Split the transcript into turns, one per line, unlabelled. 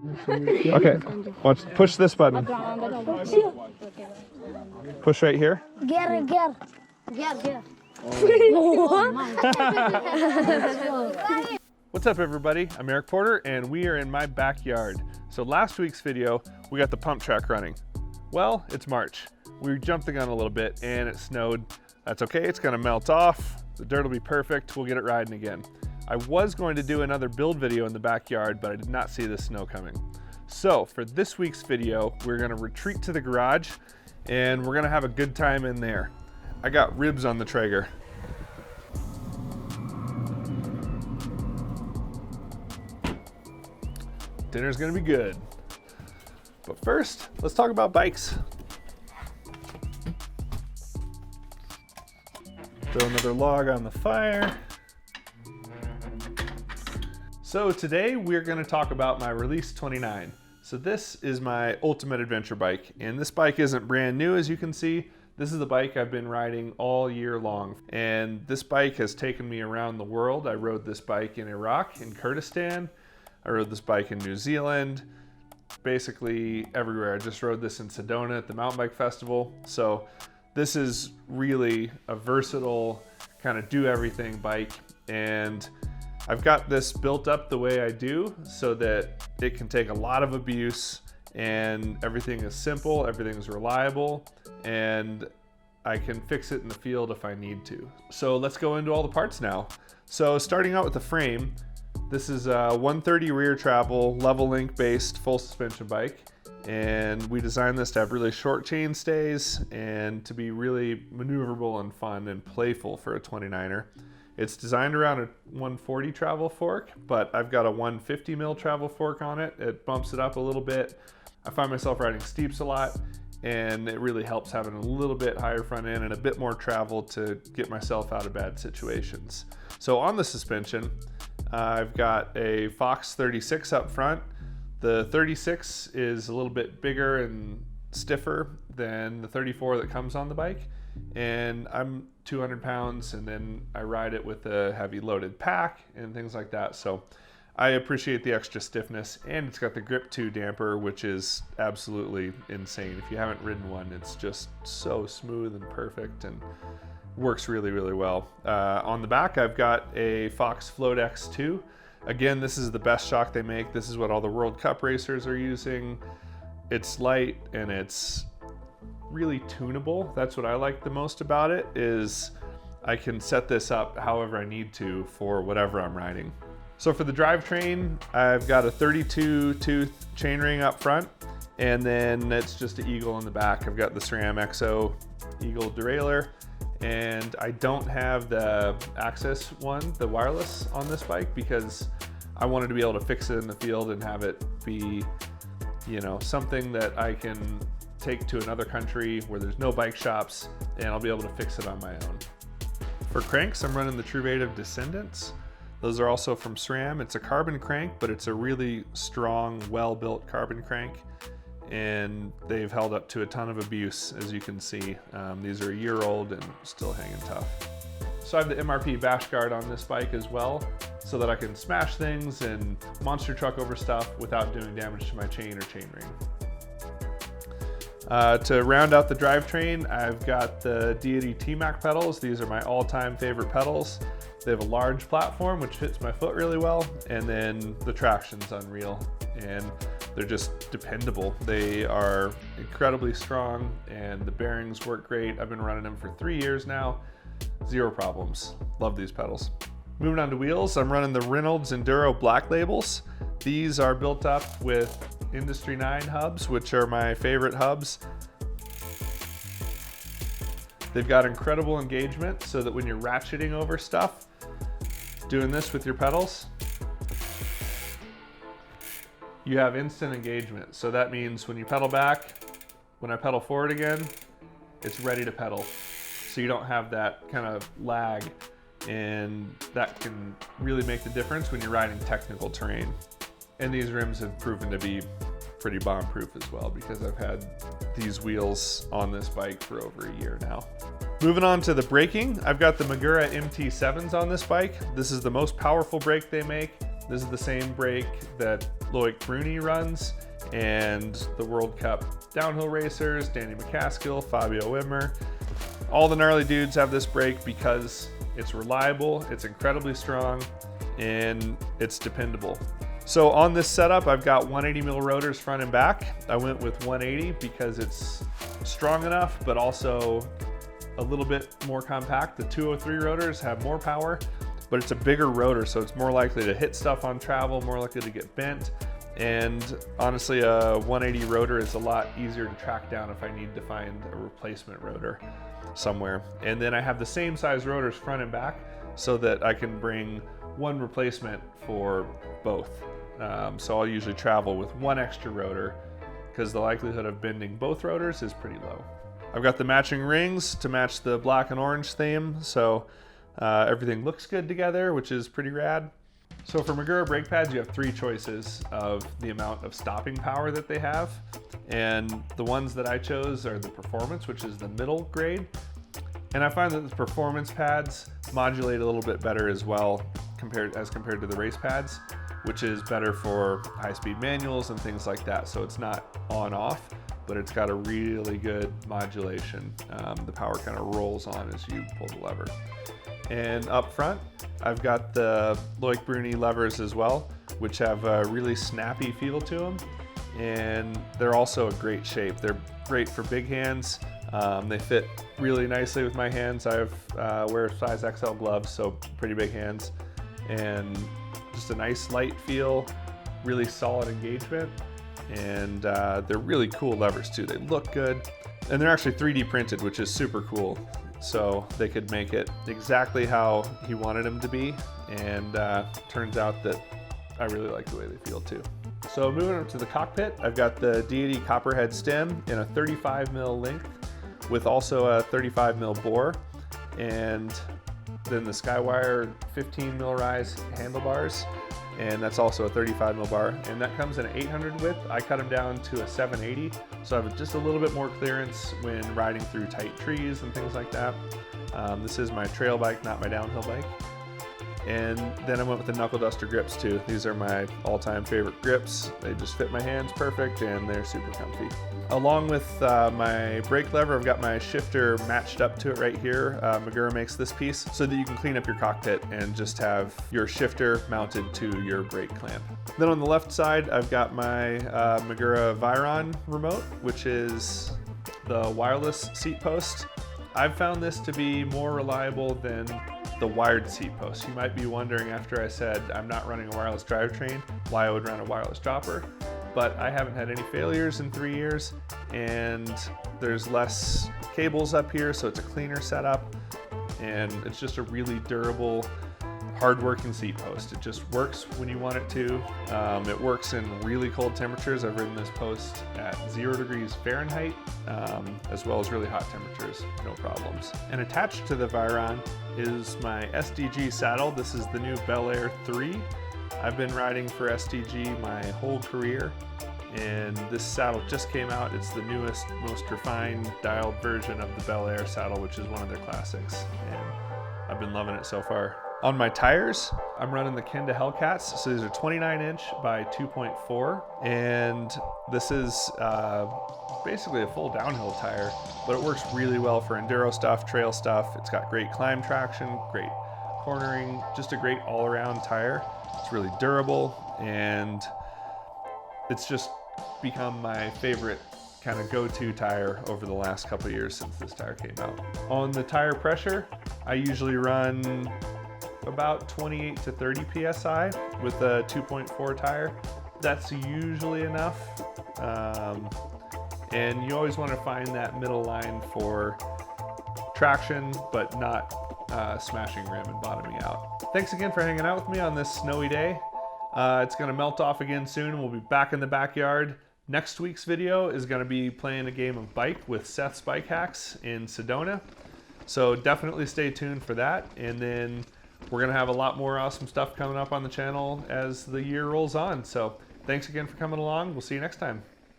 Okay, watch. Push this button. Push right here.
Gear.
What's up, everybody? I'm Eric Porter, and we are in my backyard. So last week's video, we got the pump track running. Well, it's March. We jumped the gun a little bit, and it snowed. That's okay, it's gonna melt off. The dirt will be perfect. We'll get it riding again. I was going to do another build video in the backyard, but I did not see the snow coming. So for this week's video, we're gonna retreat to the garage, and we're gonna have a good time in there. I got ribs on the Traeger. Dinner's gonna be good. But first, let's talk about bikes. Throw another log on the fire. So today we're gonna talk about my Release 29. So this is my ultimate adventure bike, and this bike isn't brand new, as you can see. This is the bike I've been riding all year long, and this bike has taken me around the world. I rode this bike in Iraq, in Kurdistan. I rode this bike in New Zealand, basically everywhere. I just rode this in Sedona at the mountain bike festival. So this is really a versatile kind of do everything bike, and I've got this built up the way I do so that it can take a lot of abuse, and everything is simple, everything is reliable, and I can fix it in the field if I need to. So let's go into all the parts now. So starting out with the frame, this is a 130 rear travel, level link based full suspension bike. And we designed this to have really short chain stays and to be really maneuverable and fun and playful for a 29er. It's designed around a 140 travel fork, but I've got a 150 mil travel fork on it. It bumps it up a little bit. I find myself riding steeps a lot, and it really helps having a little bit higher front end and a bit more travel to get myself out of bad situations. So on the suspension, I've got a Fox 36 up front. The 36 is a little bit bigger and stiffer than the 34 that comes on the bike. And I'm 200 pounds, and then I ride it with a heavy loaded pack and things like that. So I appreciate the extra stiffness, and it's got the Grip 2 damper, which is absolutely insane. If you haven't ridden one, it's just so smooth and perfect and works really, really well. On the back, I've got a Fox Float X2. Again, this is the best shock they make. This is what all the World Cup racers are using. It's light and it's really tunable. That's what I like the most about it, is I can set this up however I need to for whatever I'm riding. So for the drivetrain, I've got a 32 tooth chainring up front, and then it's just an Eagle in the back. I've got the SRAM XO Eagle derailleur, and I don't have the Access one, the wireless, on this bike because I wanted to be able to fix it in the field and have it be, you know, something that I can take to another country where there's no bike shops, and I'll be able to fix it on my own. For cranks, I'm running the Truvative Descendants. Those are also from SRAM. It's a carbon crank, but it's a really strong, well-built carbon crank, and they've held up to a ton of abuse, as you can see. These are a year old and still hanging tough. So I have the MRP bash guard on this bike as well, so that I can smash things and monster truck over stuff without doing damage to my chain or chainring. To round out the drivetrain, I've got the Deity T-Mac pedals. These are my all-time favorite pedals. They have a large platform, which fits my foot really well, and then the traction's unreal, and they're just dependable. They are incredibly strong, and the bearings work great. I've been running them for 3 years now. Zero problems. Love these pedals. Moving on to wheels, I'm running the Reynolds Enduro Black Labels. These are built up with Industry 9 hubs, which are my favorite hubs. They've got incredible engagement so that when you're ratcheting over stuff, doing this with your pedals, you have instant engagement. So that means when you pedal back, when I pedal forward again, it's ready to pedal. So you don't have that kind of lag, and that can really make the difference when you're riding technical terrain. And these rims have proven to be pretty bomb-proof as well, because I've had these wheels on this bike for over a year now. Moving on to the braking, I've got the Magura MT7s on this bike. This is the most powerful brake they make. This is the same brake that Loic Bruni runs and the World Cup downhill racers, Danny McCaskill, Fabio Wimmer. All the gnarly dudes have this brake because it's reliable, it's incredibly strong, and it's dependable. So on this setup, I've got 180 mil rotors front and back. I went with 180 because it's strong enough, but also a little bit more compact. The 203 rotors have more power, but it's a bigger rotor, so it's more likely to hit stuff on travel, more likely to get bent. And honestly, a 180 rotor is a lot easier to track down if I need to find a replacement rotor somewhere. And then I have the same size rotors front and back so that I can bring one replacement for both. So I'll usually travel with one extra rotor because the likelihood of bending both rotors is pretty low. I've got the matching rings to match the black and orange theme, so everything looks good together, which is pretty rad. So for Magura brake pads, you have three choices of the amount of stopping power that they have. And the ones that I chose are the performance, which is the middle grade. And I find that the performance pads modulate a little bit better as well as compared to the race pads, which is better for high-speed manuals and things like that. So it's not on-off, but it's got a really good modulation. The power kind of rolls on as you pull the lever. And up front, I've got the Loic Bruni levers as well, which have a really snappy feel to them. And they're also a great shape. They're great for big hands. They fit really nicely with my hands. I wear size XL gloves, so pretty big hands. And just a nice light feel, really solid engagement. And they're really cool levers too. They look good. And they're actually 3D printed, which is super cool. So they could make it exactly how he wanted them to be, and turns out that I really like the way they feel too. So moving up to the cockpit, I've got the D80 copperhead stem in a 35 mil length with also a 35 mil bore, and then the Skywire 15 mil rise handlebars, and that's also a 35 mil bar, and that comes in an 800 width. I cut them down to a 780, so I have just a little bit more clearance when riding through tight trees and things like that. This is my trail bike, not my downhill bike. And then I went with the Knuckle Duster grips too. These are my all-time favorite grips. They just fit my hands perfect and they're super comfy. Along with my brake lever, I've got my shifter matched up to it right here. Magura makes this piece so that you can clean up your cockpit and just have your shifter mounted to your brake clamp. Then on the left side, I've got my Magura Viron remote, which is the wireless seat post. I've found this to be more reliable than the wired seat post. You might be wondering, after I said I'm not running a wireless drivetrain, why I would run a wireless dropper, but I haven't had any failures in 3 years, and there's less cables up here, so it's a cleaner setup, and it's just a really durable, hard-working seat post. It just works when you want it to. It works in really cold temperatures. I've ridden this post at 0 degrees Fahrenheit, as well as really hot temperatures, no problems. And attached to the Viron is my Sdg Saddle. This is the new Bel Air 3. I've been riding for Sdg my whole career, and this saddle just came out. It's the newest, most refined, dialed version of the Bel Air saddle, which is one of their classics, and I've been loving it so far. On my tires, I'm running the Kenda Hellcats. So these are 29 inch by 2.4. And this is basically a full downhill tire, but it works really well for enduro stuff, trail stuff. It's got great climb traction, great cornering, just a great all around tire. It's really durable, and it's just become my favorite kind of go-to tire over the last couple of years since this tire came out. On the tire pressure, I usually run about 28 to 30 PSI with a 2.4 tire. That's usually enough. And you always want to find that middle line for traction, but not smashing rim and bottoming out. Thanks again for hanging out with me on this snowy day. It's going to melt off again soon, and we'll be back in the backyard. Next week's video is going to be playing a game of bike with Seth's Bike Hacks in Sedona. So definitely stay tuned for that. And then we're going to have a lot more awesome stuff coming up on the channel as the year rolls on. So thanks again for coming along. We'll see you next time.